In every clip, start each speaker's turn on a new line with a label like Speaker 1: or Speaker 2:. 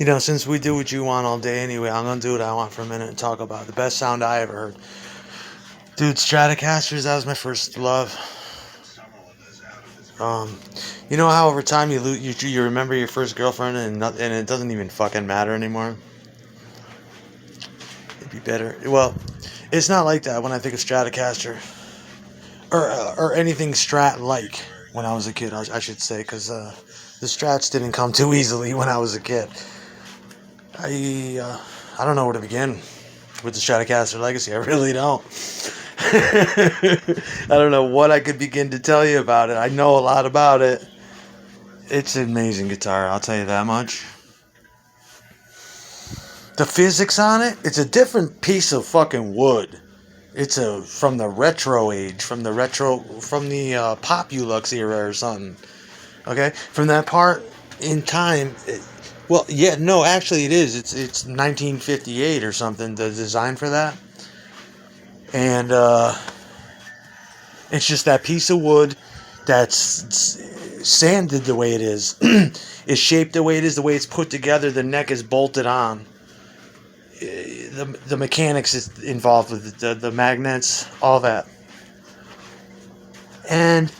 Speaker 1: Since we do what you want all day anyway, I'm gonna do what I want for a minute and talk about the best sound I ever heard. Dude, Stratocasters, that was my first love. You know how over time you remember your first girlfriend and it doesn't even fucking matter anymore? It'd be better. Well, it's not like that when I think of Stratocaster. Or anything Strat-like when I was a kid, I should say, because the Strats didn't come too easily when I was a kid. I don't know where to begin with the Stratocaster legacy. I really don't. I don't know what I could begin to tell you about it. I know a lot about it. It's an amazing guitar, I'll tell you that much. The physics on it, it's a different piece of fucking wood. It's from the retro age, from the Populux era or something. Okay, from that part in time. Actually, it is. It's 1958 or something. The design for that, and it's just that piece of wood that's sanded the way it is, is shaped the way it is, the way it's put together. The neck is bolted on. The mechanics is involved with the magnets, all that, and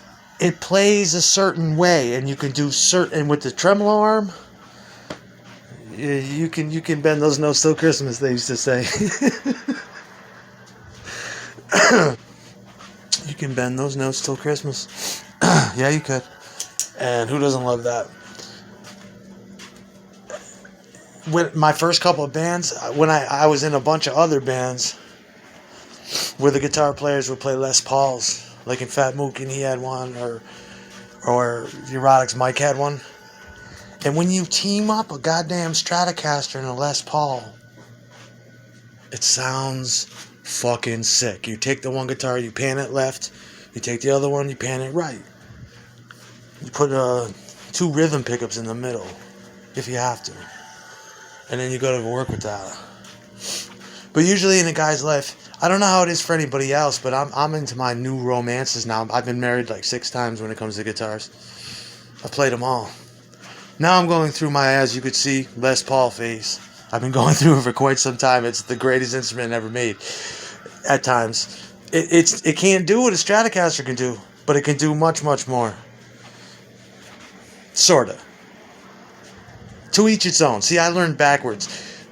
Speaker 1: it plays a certain way, and you can do certain with the tremolo arm. You can bend those notes till Christmas, they used to say. You can bend those notes till Christmas. Yeah, you could. And who doesn't love that? When my first couple of bands, when I was in a bunch of other bands where the guitar players would play Les Pauls, like in Fat Mook, and he had one, or Erotics Mike had one. And when you team up a goddamn Stratocaster and a Les Paul, it sounds fucking sick. You take the one guitar, you pan it left. You take the other one, you pan it right. You put 2 rhythm pickups in the middle, if you have to. And then you go to work with that. But usually in a guy's life, I don't know how it is for anybody else, but I'm into my new romances now. I've been married like 6 times when it comes to guitars. I've played them all. Now I'm going through my, as you could see, Les Paul phase. I've been going through it for quite some time. It's the greatest instrument ever made. At times, it can't do what a Stratocaster can do, but it can do much, much more. Sorta. To each its own. See, I learned backwards.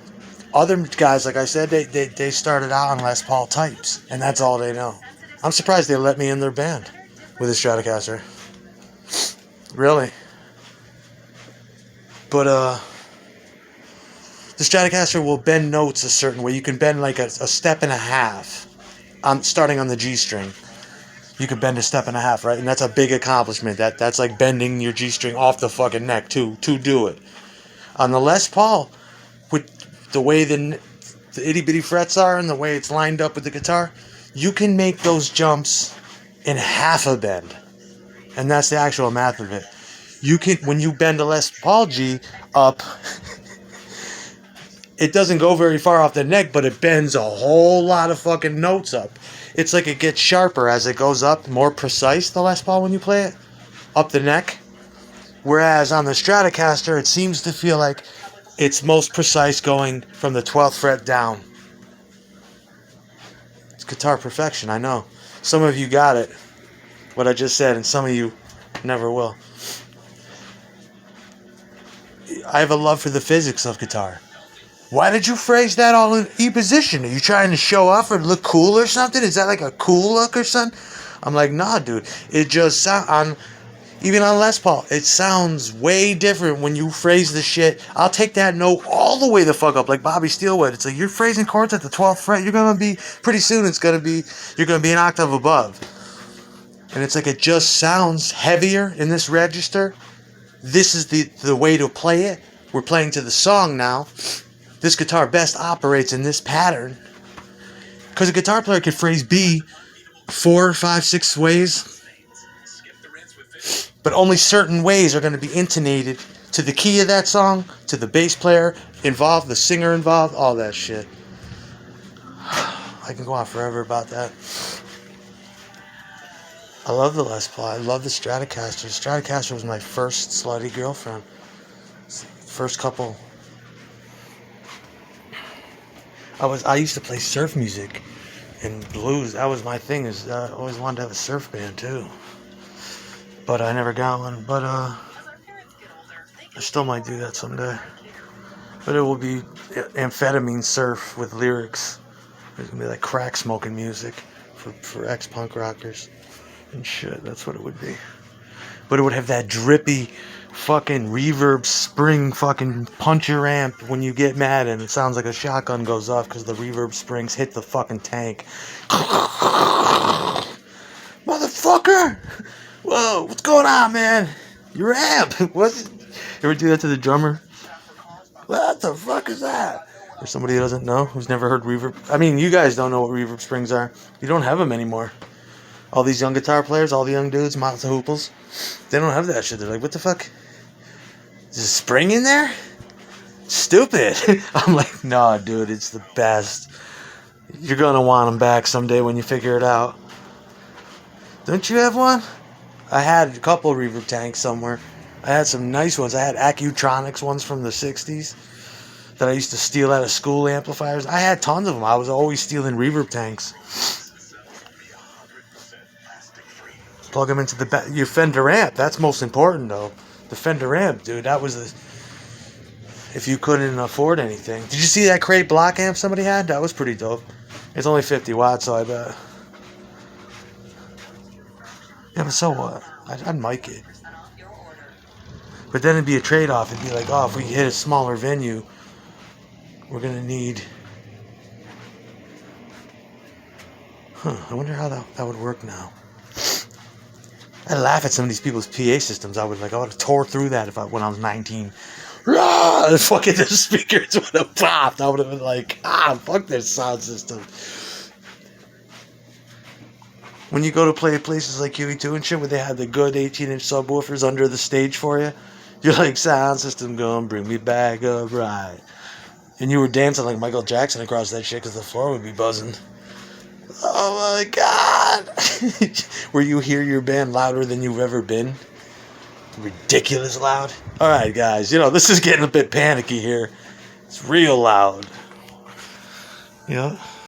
Speaker 1: Other guys, like I said, they started out on Les Paul types, and that's all they know. I'm surprised they let me in their band with a Stratocaster. Really. But the Stratocaster will bend notes a certain way. You can bend like a step and a half. Starting on the G string. You can bend a step and a half, right? And that's a big accomplishment. That's like bending your G string off the fucking neck to do it. On the Les Paul, with the way the itty bitty frets are and the way it's lined up with the guitar, you can make those jumps in half a bend. And that's the actual math of it. You can, when you bend a Les Paul G up, it doesn't go very far off the neck, but it bends a whole lot of fucking notes up. It's like it gets sharper as it goes up, more precise, the Les Paul, when you play it, up the neck. Whereas on the Stratocaster, it seems to feel like it's most precise going from the 12th fret down. It's guitar perfection, I know. Some of you got it, what I just said, and some of you never will. I have a love for the physics of guitar. Why did you phrase that all in E position? Are you trying to show off or look cool or something? Is that like a cool look or something? I'm like, nah, dude. It just sounds, even on Les Paul, it sounds way different when you phrase the shit. I'll take that note all the way the fuck up, like Bobby Steelwood. It's like, you're phrasing chords at the 12th fret. You're going to be, pretty soon you're going to be an octave above. And it's like, it just sounds heavier in this register. This is the way to play it. We're playing to the song now. This guitar best operates in this pattern. Because a guitar player can phrase B 4, 5, 6 ways. But only certain ways are going to be intonated to the key of that song, to the bass player involved, the singer involved, all that shit. I can go on forever about that. I love the Les Paul. I love the Stratocaster. The Stratocaster was my first slutty girlfriend. First couple I used to play surf music and blues. That was my thing. Is I always wanted to have a surf band too, but I never got one. But I still might do that someday. But it will be amphetamine surf with lyrics. There's gonna be like crack smoking music for ex-punk rockers and shit. That's what it would be. But it would have that drippy fucking reverb spring fucking punch your amp when you get mad, and it sounds like a shotgun goes off because the reverb springs hit the fucking tank. Motherfucker! Whoa, what's going on, man? Your amp! What? You ever do that to the drummer? What the fuck is that? Or somebody who doesn't know, who's never heard reverb. I mean, you guys don't know what reverb springs are. You don't have them anymore. All these young guitar players, all the young dudes, Mott's and Hooples, they don't have that shit. They're like, what the fuck? Is a spring in there? Stupid. I'm like, nah, dude, it's the best. You're gonna want them back someday when you figure it out. Don't you have one? I had a couple reverb tanks somewhere. I had some nice ones. I had Accutronics ones from the 60s that I used to steal out of school amplifiers. I had tons of them. I was always stealing reverb tanks. Plug them into your Fender amp. That's most important, though. The Fender amp, dude. That was the... If you couldn't afford anything. Did you see that crate block amp somebody had? That was pretty dope. It's only 50 watts, so I bet. Yeah, but so what? I'd mic it. But then it'd be a trade-off. It'd be like, oh, if we hit a smaller venue, we're going to need... I wonder how that would work now. I laugh at some of these people's PA systems. I would have tore through that when I was 19. Rah! Fucking the speakers would have popped. I would have been like, fuck this sound system. When you go to play places like QE2 and shit, where they have the good 18-inch subwoofers under the stage for you, you're like, sound system gonna bring me back up right. And you were dancing like Michael Jackson across that shit because the floor would be buzzing. Oh my God! Where you hear your band louder than you've ever been. Ridiculous loud. Alright, guys, this is getting a bit panicky here. It's real loud.